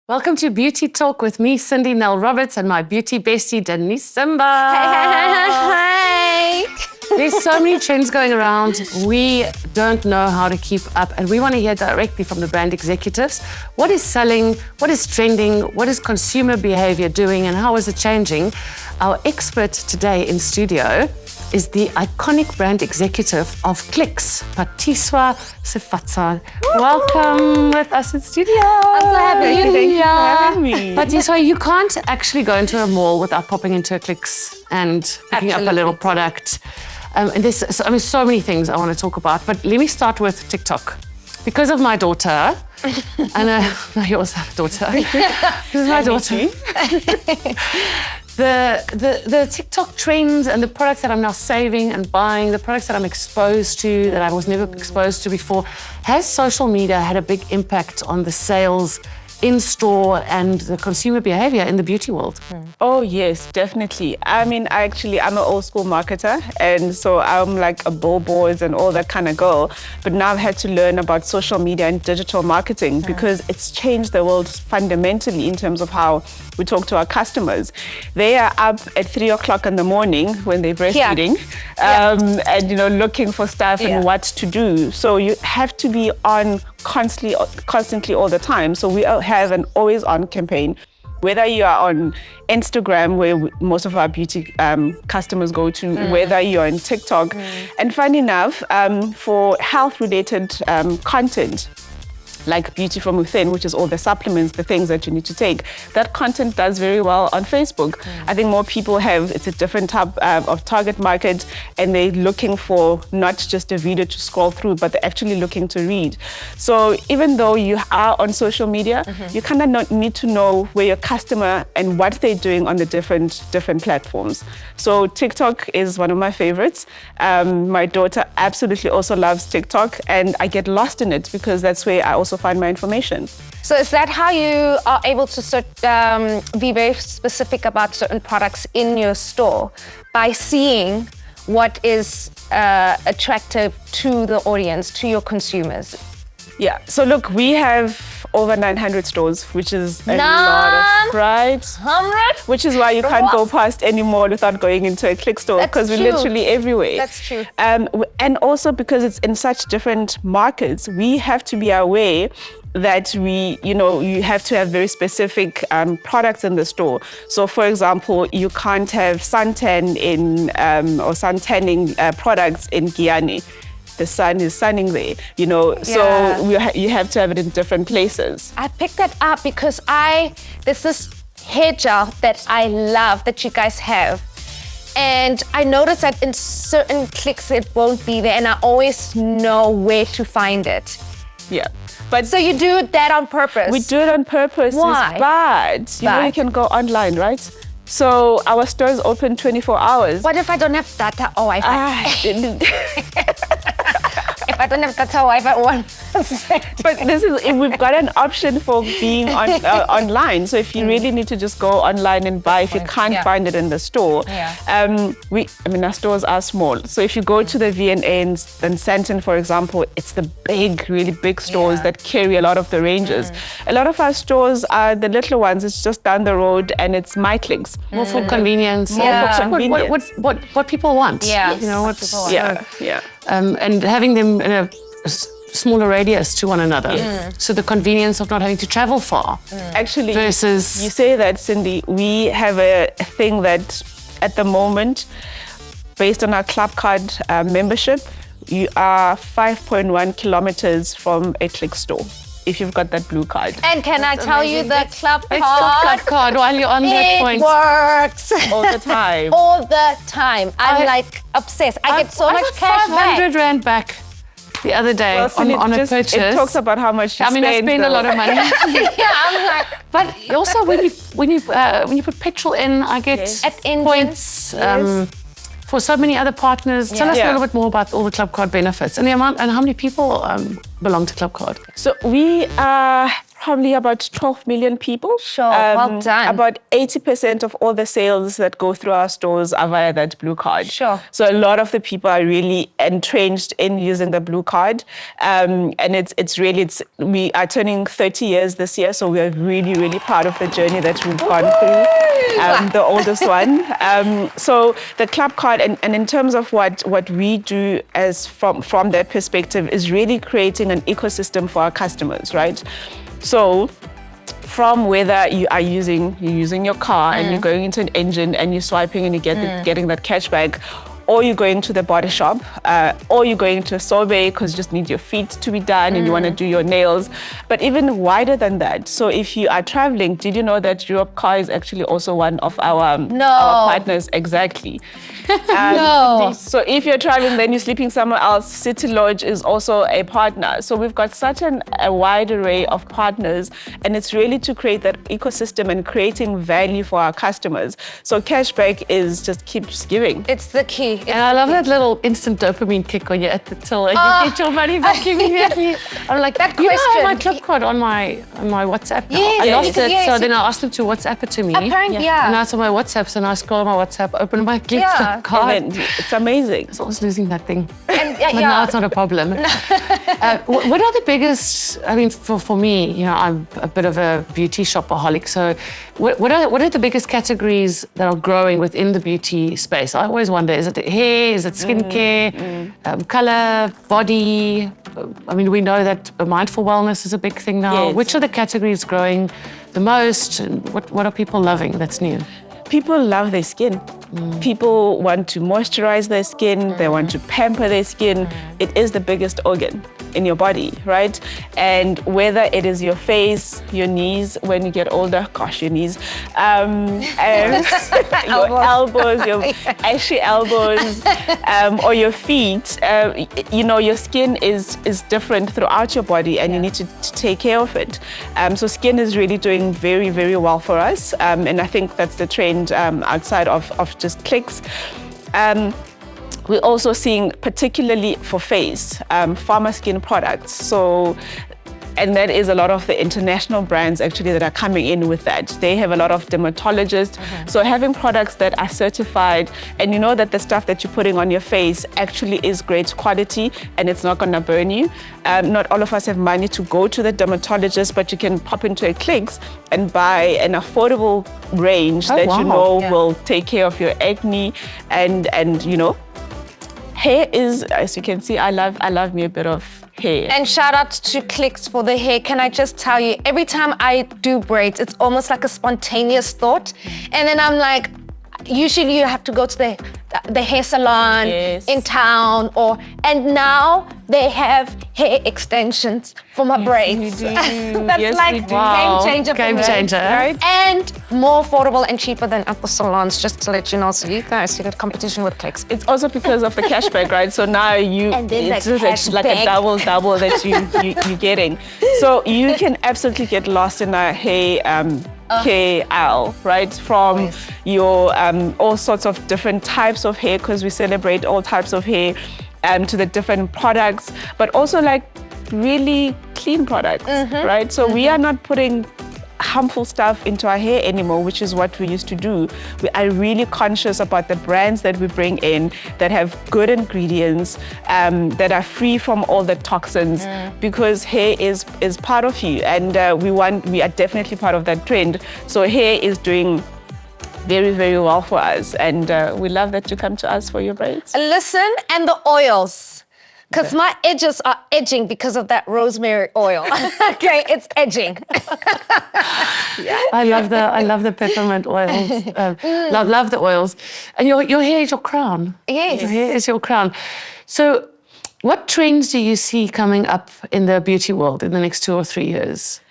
Welcome to Beauty Talk with me, Cindy Nell Roberts, and my beauty bestie, Denise Simba. Hey. There's so many trends going around. We don't know how to keep up, and we want to hear directly from the brand executives. What is selling? What is trending? What is consumer behavior doing, and how is it changing? Our expert today in studio is the iconic brand executive of Clicks, Phathiswa Sefatsa. Welcome with us in studio. I'm so happy. Thank you for having me. Phathiswa, you can't actually go into a mall without popping into a Clicks and picking up a little product. And there's so many things I want to talk about, but let me start with TikTok. Because of my daughter, and you also have a daughter. This is my daughter. The TikTok trends and the products that I'm now saving and buying, the products that I'm exposed to, that I was never exposed to before, has social media had a big impact on the sales in store and the consumer behavior in the beauty world? Oh yes, definitely. I mean, I'm an old school marketer, and so I'm like a billboards and all that kind of girl. But now I've had to learn about social media and digital marketing because it's changed the world fundamentally in terms of how we talk to our customers. They are up at 3 o'clock in the morning when they're breastfeeding, and looking for stuff and what to do. So you have to be on constantly all the time. So we have an always on campaign. Whether you are on Instagram, where most of our beauty customers go to, whether you're on TikTok. And funny enough, for health-related content, like Beauty from Within, which is all the supplements, the things that you need to take, that content does very well on Facebook. I think more people it's a different type of target market, and they're looking for not just a video to scroll through, but they're actually looking to read. So even though you are on social media, you kind of need to know where your customer and what they're doing on the different platforms. So TikTok is one of my favorites. My daughter absolutely also loves TikTok, and I get lost in it because that's where I also find my information. So is that how you are able to be very specific about certain products in your store, by seeing what is attractive to the audience, to your consumers? Yeah, so look, we have over 900 stores, which is a lot of, right? 100? Which is why you can't go past any mall without going into a Click store, because we're literally everywhere. That's true. And also because it's in such different markets, we have to be aware that you have to have very specific products in the store. So for example, you can't have suntan or sun-tanning products in Guyane. The sun is sunning there, so you have to have it in different places. I picked that up because there's this hair gel that I love that you guys have. And I noticed that in certain Clicks it won't be there, and I always know where to find it. Yeah. But so you do that on purpose? We do it on purpose. Why? But you can go online, right? So our store is open 24 hours. What if I don't have data or Wi-Fi? If I don't have data or Wi-Fi, But we've got an option for being online. So if you really need to just go online and buy, if you can't find it in the store, our stores are small. So if you go to the V&A and Sandton, for example, it's the really big stores that carry a lot of the ranges. A lot of our stores are the little ones. It's just down the road, and it's my Clicks. More for convenience. More for convenience. What people want. Yeah. What people want. Yeah. And having them in a smaller radius to one another. So the convenience of not having to travel far. Actually, versus... You say that, Cindy. We have a thing that at the moment, based on our club card membership, you are 5.1 kilometers from a Click store, if you've got that blue card. And can I tell you the club Club card? card while you're on that point. It works. All the time. All the time. I'm like obsessed. I get so much cash back. 500 Rand back the other day on a purchase. It talks about how much you spend. I spend a lot of money. I'm like, but also when you put petrol in, I get points. For so many other partners. Tell us a little bit more about all the Club Card benefits and the amount, and how many people belong to Club Card. So we are probably about 12 million people. Sure, well done. About 80% of all the sales that go through our stores are via that blue card. Sure. So a lot of the people are really entrenched in using the blue card. And we are turning 30 years this year, so we are really, really proud of the journey that we've gone through, the oldest one. So the club card, and in terms of what we do as from that perspective, is really creating an ecosystem for our customers, right? So from whether you're using your car and you're going into an engine and you're swiping and you're getting that cashback, or you're going to the body shop, or you're going to a sorbet because you just need your feet to be done and you want to do your nails. But even wider than that, so if you are traveling, did you know that Europe Car is actually also one of our partners? Exactly. No. So if you're traveling, then you're sleeping somewhere else, City Lodge is also a partner. So we've got such a wide array of partners, and it's really to create that ecosystem and creating value for our customers. So cashback just keeps giving. It's the key. And I love that little instant dopamine kick when you're at the till and you get your money back immediately. I'm like, That you know, I have my question. club card on my WhatsApp now. Yes, I lost it, yes. so then I asked them to WhatsApp it to me. Apparently, And yeah. now it's on my WhatsApp, so now I scroll my WhatsApp, open my click Yeah. the card. And then it's amazing. I was always losing that thing. And, But now it's not a problem. What are the biggest, I mean, for me, you know, I'm a bit of a beauty shopaholic, so what are the biggest categories that are growing within the beauty space? I always wonder, is it hair, is it skincare, colour, body? I mean, we know that mindful wellness is a big thing now. Yes. Which are the categories growing the most? And what are people loving that's new? People love their skin. People want to moisturize their skin. They want to pamper their skin. It is the biggest organ in your body, right? And whether it is your face, your knees, when you get older, gosh, your knees, and your elbows, your ashy elbows, or your feet, you know, your skin is different throughout your body, and you need to take care of it. So skin is really doing very, very well for us. And I think that's the trend outside of just clicks. We're also seeing, particularly for face, pharma skin products. So, and that is a lot of the international brands actually that are coming in with that. They have a lot of dermatologists. So having products that are certified, and you know that the stuff that you're putting on your face actually is great quality and it's not gonna burn you. Not all of us have money to go to the dermatologist, but you can pop into a Clicks and buy an affordable range that you know will take care of your acne and you know, hair is, as you can see, I love me a bit of hair. And shout out to Clicks for the hair. Can I just tell you, every time I do braids, it's almost like a spontaneous thought. And then I'm like, usually you have to go to the hair salon in town, and now they have hair extensions for my braids. That's like game changer for Game me, changer. right? And more affordable and cheaper than at the salons, just to let you know. So you guys, you got competition with Clicks. It's also because of the cashback, right? So now it's like a double that you're getting. So you can absolutely get lost in a hair care aisle, right? From your all sorts of different types of hair, because we celebrate all types of hair, to the different products, but also like really clean products, right? So we are not putting harmful stuff into our hair anymore, which is what we used to do. We are really conscious about the brands that we bring in that have good ingredients, that are free from all the toxins, because hair is part of you, and we are definitely part of that trend. So hair is doing very, very well for us, and we love that you come to us for your braids. Listen, and the oils. Because my edges are edging because of that rosemary oil. Okay, it's edging. I love the peppermint oils. Love the oils. And your hair is your crown. Yes. Your hair is your crown. So what trends do you see coming up in the beauty world in the next 2 or 3 years?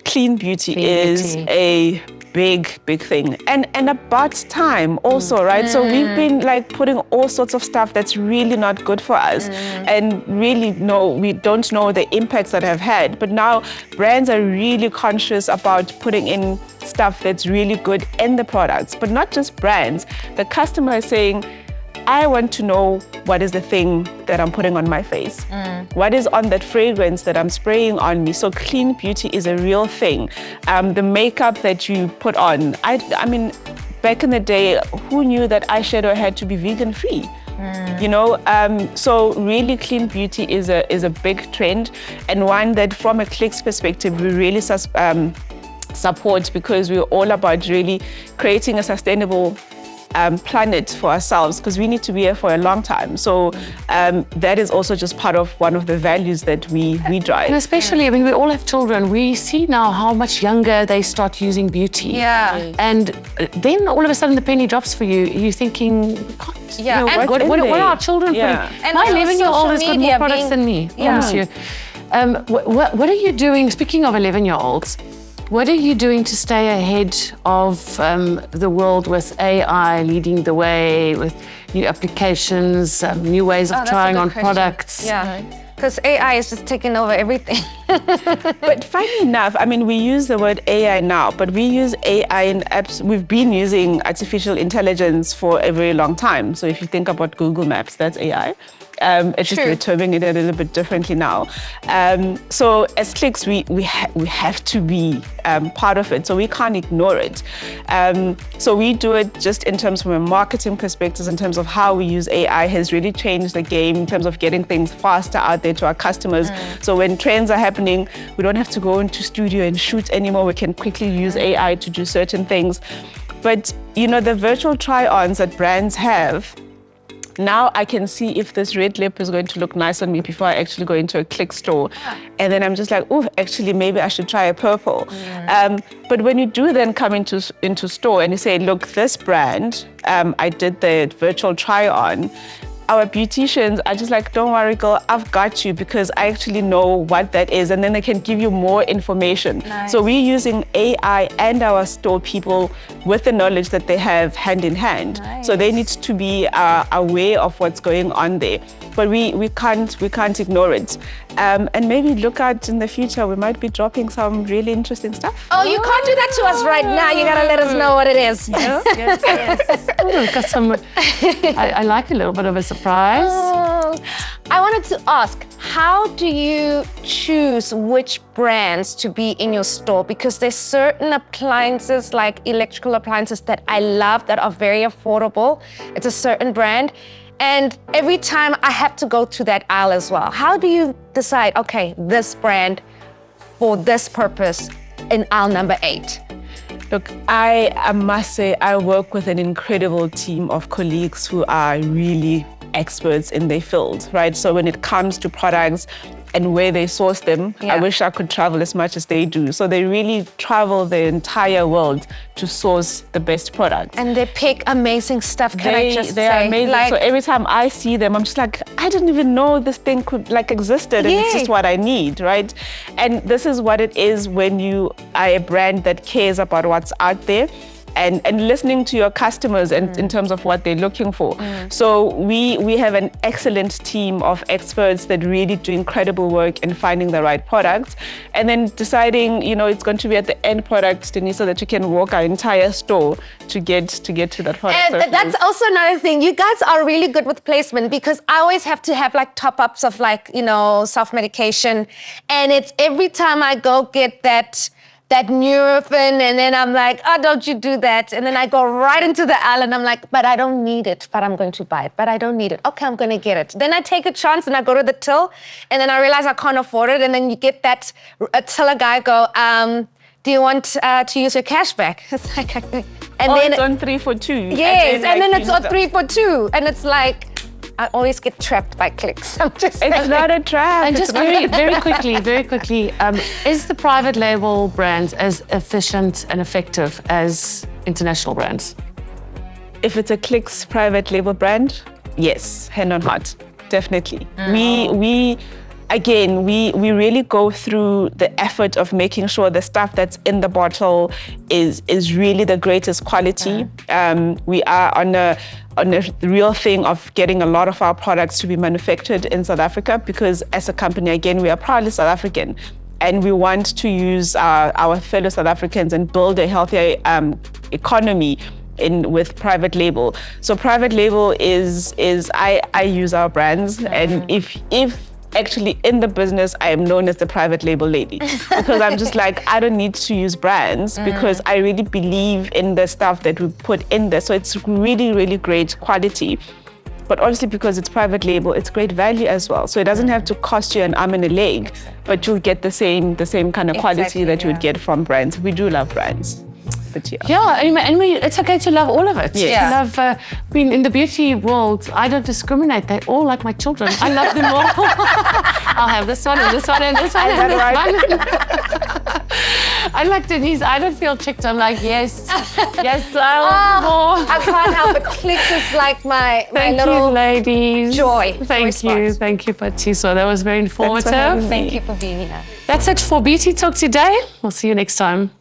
Clean beauty is a big thing, and about time also, right? So we've been like putting all sorts of stuff that's really not good for us, and really we don't know the impacts that have had. But now brands are really conscious about putting in stuff that's really good in the products, but not just brands. The customer is saying, I want to know what is the thing that I'm putting on my face. What is on that fragrance that I'm spraying on me? So clean beauty is a real thing. The makeup that you put on. I mean, back in the day, who knew that eyeshadow had to be vegan free? You know, so really clean beauty is a big trend, and one that from a Clicks perspective, we really support, because we're all about really creating a sustainable planet for ourselves, because we need to be here for a long time. So that is also just part of one of the values that we drive. And especially, I mean, we all have children. We see now how much younger they start using beauty. Yeah. And then all of a sudden the penny drops for you. You're thinking, God, Yeah, you know, and what are our children Yeah. putting? And My also 11-year-old has social got more media products being- than me, Yeah. promise you. What are you doing, speaking of 11-year-olds, what are you doing to stay ahead of the world with AI leading the way, with new applications, new ways of That's a trying good on question. products? Yeah, because AI is just taking over everything. But funny enough, I mean, we use the word AI now, but we use AI in apps. We've been using artificial intelligence for a very long time. So if you think about Google Maps, that's AI. It's just True. we're terming it a little bit differently now. So as Clicks, we have to be part of it. So we can't ignore it. So we do it just in terms from a marketing perspective, in terms of how we use AI has really changed the game in terms of getting things faster out there to our customers. So when trends are happening, we don't have to go into studio and shoot anymore. We can quickly use AI to do certain things. But you know, the virtual try-ons that brands have, now I can see if this red lip is going to look nice on me before I actually go into a Click store. And then I'm just like, oh, actually, maybe I should try a purple. But when you do then come into store and you say, look, this brand, I did the virtual try on, our beauticians are just like, don't worry, girl, I've got you, because I actually know what that is. And then they can give you more information. Nice. So we're using AI and our store people with the knowledge that they have hand in hand. Nice. So they need to be aware of what's going on there. But we can't ignore it. And maybe look out in the future, we might be dropping some really interesting stuff. Oh, you can't do that to us right now. You gotta let us know what it is. Yes. Ooh, got some, I like a little bit of a surprise. I wanted to ask, how do you choose which brands to be in your store? Because there's certain appliances, like electrical appliances, that I love that are very affordable. It's a certain brand. And every time I have to go to that aisle as well. How do you decide, okay, this brand for this purpose in aisle number 8? Look, I must say I work with an incredible team of colleagues who are really experts in their field, right? So when it comes to products and where they source them, Yeah. I wish I could travel as much as they do. So they really travel the entire world to source the best products. And they pick amazing stuff, can I just they say? are amazing. Like, So every time I see them, I'm just like, I didn't even know this thing could existed, and it's Yeah. just what I need, right? And this is what it is when you are a brand that cares about what's out there. And listening to your customers and in terms of what they're looking for. So we have an excellent team of experts that really do incredible work in finding the right products, and then deciding, you know, it's going to be at the end product, Denise, so that you can walk our entire store to get to that product. and that's also another thing. You guys are really good with placement, because I always have to have like top-ups of like, you know, self-medication. And it's every time I go get that Nurofen, and then I'm like, oh, don't you do that. And then I go right into the aisle and I'm like, but I don't need it, but I'm going to buy it. But I don't need it. Okay, I'm going to get it. Then I take a chance and I go to the till, and then I realize I can't afford it. And then you get that tiller guy go, do you want to use your cash back? It's like, and then it's on 3 for 2. yes, and then like, it's on 3 for 2. And it's like, I always get trapped by Clicks. I'm just It's saying. not a trap. And It's just not- very quickly, is the private label brands as efficient and effective as international brands? If it's a Clicks private label brand, yes, hand on heart, definitely. We really go through the effort of making sure the stuff that's in the bottle is really the greatest quality. We are on a real thing of getting a lot of our products to be manufactured in South Africa, because as a company, again, we are proudly South African. And we want to use our fellow South Africans and build a healthier economy with private label. So private label is I use our brands, and if actually in the business I am known as the private label lady, because I'm just like, I don't need to use brands because I really believe in the stuff that we put in there. So it's really, really great quality. But obviously because it's private label, it's great value as well. So it doesn't have to cost you an arm and a leg, but you'll get the same kind of quality that you would get from brands. We do love brands. But and it's okay to love all of it. Yes. To love, I mean, in the beauty world, I don't discriminate. They're all like my children. I love them all. I'll have this one and this one and this one and this one. I like Denise. I don't feel chicked. I'm like, yes, I'll more. I can't help it. Clicks is like my Thank little you, ladies. joy. Thank you, Phathiswa. That was very informative. Thank you for being here. That's it for Beauty Talk today. We'll see you next time.